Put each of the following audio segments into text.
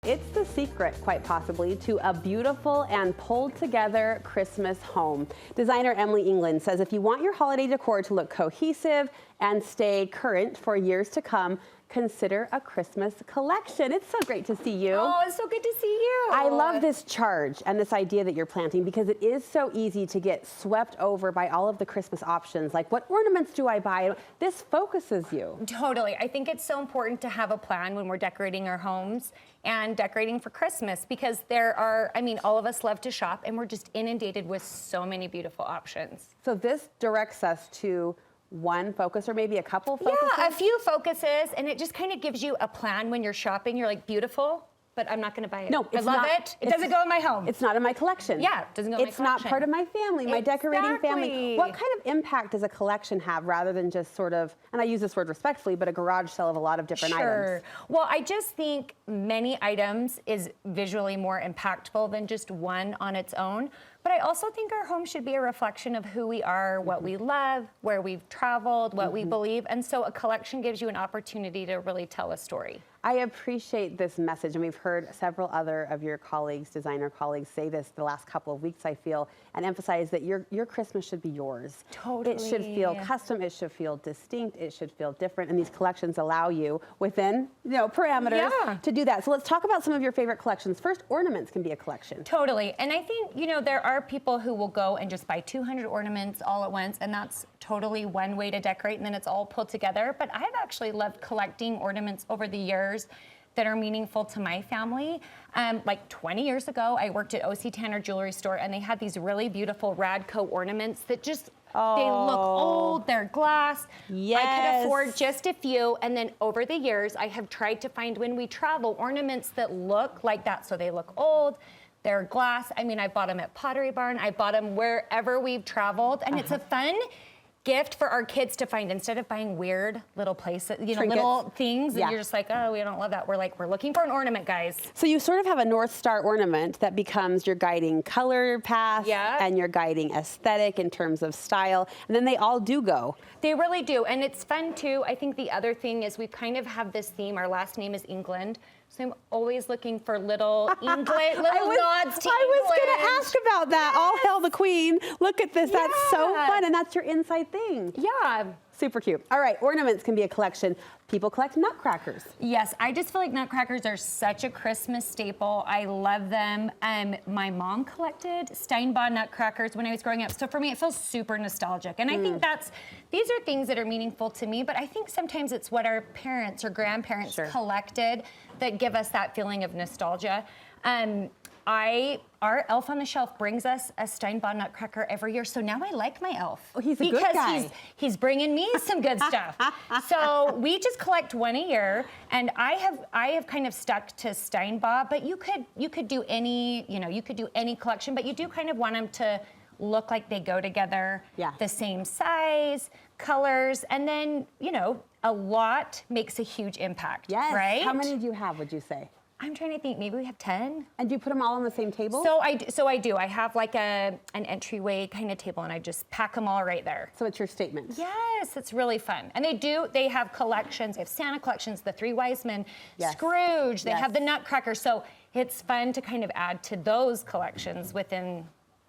It's the secret, quite possibly, to a beautiful and pulled together Christmas home. Designer Emily England says if you want your holiday decor to look cohesive and stay current for years to come, consider a Christmas collection. It's so great to see you. Oh, it's so good to see you. I love this charge and this idea that you're planting because it is so easy to get swept over by all of the Christmas options. Like, what ornaments do I buy? This focuses you. Totally. I think it's so important to have a plan when we're decorating our homes and decorating for Christmas because there are, all of us love to shop and we're just inundated with so many beautiful options. So this directs us to one focus or maybe a couple focuses? Yeah, a few focuses, and it just kind of gives you a plan when you're shopping. You're like, beautiful, but I'm not going to buy it. No, I love it. It doesn't go in my home. It's not in my collection. Yeah, it doesn't go in my collection. It's not part of my family, my decorating family. Exactly. What kind of impact does a collection have rather than just sort of, and I use this word respectfully, but a garage sale of a lot of different items? Well, I just think many items is visually more impactful than just one on its own. But I also think our home should be a reflection of who we are, what we love, where we've traveled, what we believe. And so a collection gives you an opportunity to really tell a story. I appreciate this message, and we've heard several other of your colleagues, designer colleagues, say this the last couple of weeks, I feel, and emphasize that your Christmas should be yours. Totally. It should feel custom, it should feel distinct, it should feel different, and these collections allow you, within parameters, to do that. So let's talk about some of your favorite collections. First, ornaments can be a collection. Totally, and I think, there are people who will go and just buy 200 ornaments all at once, and that's totally one way to decorate, and then it's all pulled together. But I've actually loved collecting ornaments over the years that are meaningful to my family. Like 20 years ago, I worked at O.C. Tanner Jewelry Store, and they had these really beautiful Radco ornaments that just, they look old, they're glass. Yes. I could afford just a few, and then over the years, I have tried to find, when we travel, ornaments that look like that, so they look old, they're glass. I bought them at Pottery Barn. I bought them wherever we've traveled, and it's a fun gift for our kids to find instead of buying weird little places, little things, and you're just like, oh, we don't love that. We're like, we're looking for an ornament, guys. So you sort of have a North Star ornament that becomes your guiding color path and your guiding aesthetic in terms of style, and then they all do go. They really do, and it's fun too. I think the other thing is we kind of have this theme. Our last name is England. So I'm always looking for little nods to England. I was going to ask about that. All hail the Queen. Look at this. That's so fun. And that's your inside thing. Yeah. Super cute. All right. Ornaments can be a collection. People collect nutcrackers. Yes. I just feel like nutcrackers are such a Christmas staple. I love them. My mom collected Steinbach nutcrackers when I was growing up. So for me, it feels super nostalgic. And I think these are things that are meaningful to me, but I think sometimes it's what our parents or grandparents collected that give us that feeling of nostalgia. Our elf on the shelf brings us a Steinbach nutcracker every year, so now I like my elf. Oh, he's a good guy. Because he's bringing me some good stuff. So we just collect one a year, and I have kind of stuck to Steinbach, but you could do any, you could do any collection, but you do kind of want them to look like they go together, the same size, colors, and then, a lot makes a huge impact, right? How many do you have, would you say? I'm trying to think, maybe we have 10. And do you put them all on the same table? So I do. I have like an entryway kind of table, and I just pack them all right there. So it's your statement. Yes, it's really fun. And they have collections. They have Santa collections, the Three Wise Men, Scrooge, they have the Nutcracker. So it's fun to kind of add to those collections within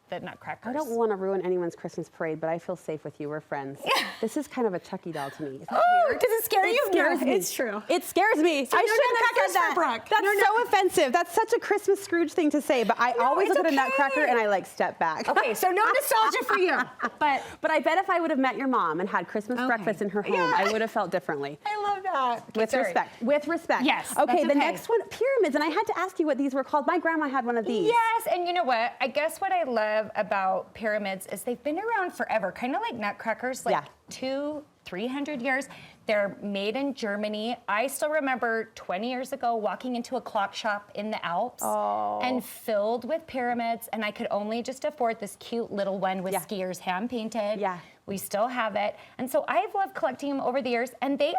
the Nutcrackers. I don't want to ruin anyone's Christmas parade, but I feel safe with you. We're friends. This is kind of a Chucky doll to me. Is that weird? Does it scare you? It scares me. It's true. It scares me. So I shouldn't have said that. For Brooke. That's so offensive. That's such a Christmas Scrooge thing to say, but I always look at a Nutcracker and I step back. Okay, so no nostalgia for you. But I bet if I would have met your mom and had Christmas breakfast in her home, I would have felt differently. I love that. With respect. With respect. Yes. Okay, the next one, pyramids, and I had to ask you what these were called. My grandma had one of these. Yes, and you know what? I guess what I love about pyramids is they've been around forever, kind of like nutcrackers, like 200-300 years. They're made in Germany. I still remember 20 years ago walking into a clock shop in the Alps and filled with pyramids, and I could only just afford this cute little one with skiers hand painted. We still have it. And so I've loved collecting them over the years, and they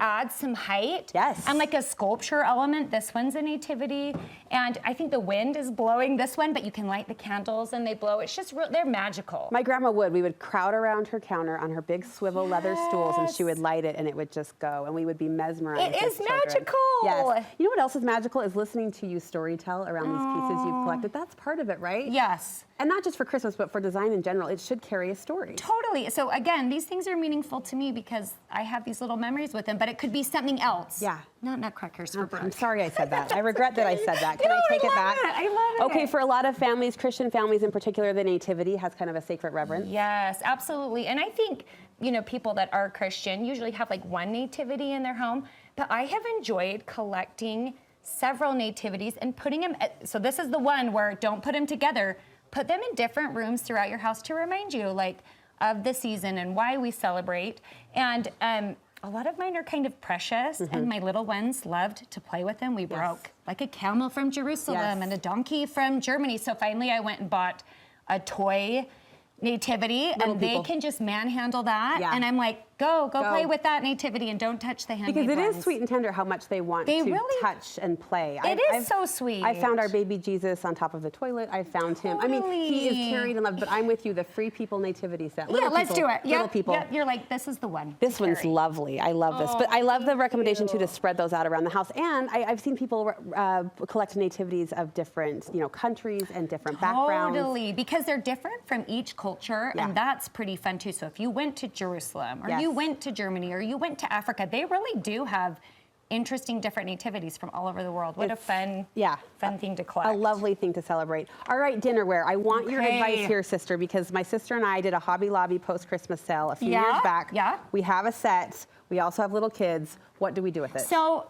add some height. Yes. And like a sculpture element. This one's a nativity. And I think the wind is blowing this one, but you can light the candles and they blow. It's just, they're magical. My grandma would. We would crowd around her counter on her big swivel leather stools, and she would light it, and it would just go, and we would be mesmerized. It is magical. Yes. You know what else is magical is listening to you storytell around these pieces you've collected. That's part of it, right? Yes. And not just for Christmas, but for design in general. It should carry a story. Totally. So again, these things are meaningful to me because I have these little memories with them, but it could be something else. Yeah. Not Nutcrackers for Brooke. I'm sorry I said that. I regret that I said that. Can I take it back? I love it. Okay, for a lot of families, Christian families in particular, the nativity has kind of a sacred reverence. Yes, absolutely. And I think, you know, people that are Christian usually have like one nativity in their home, but I have enjoyed collecting several nativities and putting them, so this is the one where don't put them together, put them in different rooms throughout your house to remind you like of the season and why we celebrate. And a lot of mine are kind of precious, and my little ones loved to play with them. We broke like a camel from Jerusalem and a donkey from Germany. So finally I went and bought a toy nativity, and they can just manhandle that. Yeah. And I'm like, go play with that nativity and don't touch the handmade Because it ones. is sweet and tender how much they want to touch and play. It is so sweet. I found our baby Jesus on top of the toilet. I found him. I mean, he is carried and loved, but I'm with you, the Free People nativity set. Yeah, let's do it. Little people. Yep, you're like, this is the one. This one's lovely. I love this. But I love the recommendation too to spread those out around the house. And I've seen people collect nativities of different, countries and different backgrounds. Totally, because they're different from each culture, and that's pretty fun too. So if you went to Jerusalem, or you went to Germany, or you went to Africa, they really do have interesting different nativities from all over the world. What a fun thing to collect. A lovely thing to celebrate. All right, dinnerware. I want your advice here, sister, because my sister and I did a Hobby Lobby post-Christmas sale a few years back. Yeah. We have a set. We also have little kids. What do we do with it? So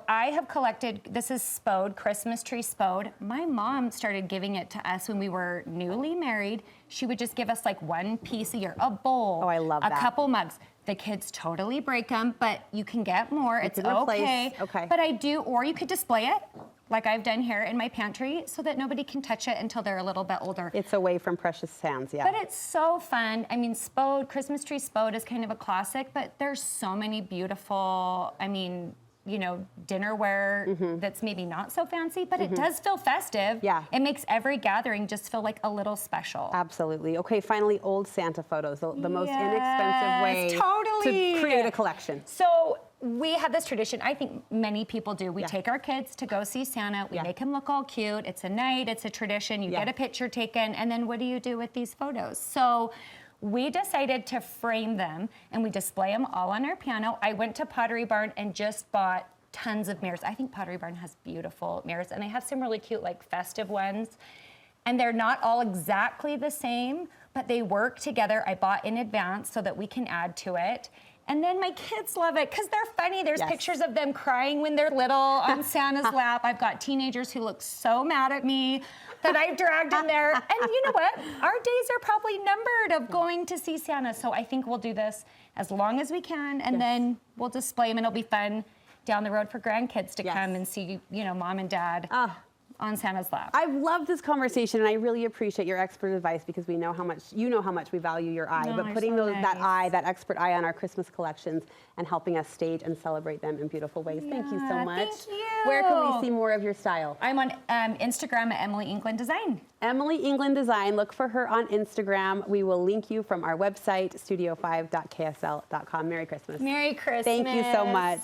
I have collected, this is Spode, Christmas tree Spode. My mom started giving it to us when we were newly married. She would just give us like one piece a year, a bowl. Oh, I love that. A couple mugs. The kids totally break them, but you can get more. It's okay. But I do, or you could display it, like I've done here in my pantry, so that nobody can touch it until they're a little bit older. It's away from precious hands, But it's so fun. I mean, Spode, Christmas tree Spode is kind of a classic, but there's so many beautiful, dinnerware that's maybe not so fancy, but it does feel festive. Yeah. It makes every gathering just feel like a little special. Absolutely. Okay, finally, old Santa photos, the most inexpensive way to create a collection. So we have this tradition, I think many people do. We take our kids to go see Santa. We make him look all cute. It's a night, it's a tradition. You get a picture taken, and then what do you do with these photos? So we decided to frame them, and we display them all on our piano. I went to Pottery Barn and just bought tons of mirrors. I think Pottery Barn has beautiful mirrors, and they have some really cute, like, festive ones. And they're not all exactly the same, but they work together. I bought in advance so that we can add to it. And then my kids love it because they're funny. There's pictures of them crying when they're little on Santa's lap. I've got teenagers who look so mad at me that I've dragged in there. And you know what? Our days are probably numbered of going to see Santa. So I think we'll do this as long as we can, and then we'll display them, and it'll be fun down the road for grandkids to come and see, mom and dad on Santa's lap. I've loved this conversation, and I really appreciate your expert advice because we know how much we value your eye. But putting that expert eye on our Christmas collections and helping us stage and celebrate them in beautiful ways. Thank you so much. Thank you. Where can we see more of your style? I'm on Instagram at Emily England Design. Emily England Design. Look for her on Instagram. We will link you from our website, studio5.ksl.com. Merry Christmas. Merry Christmas. Thank you so much.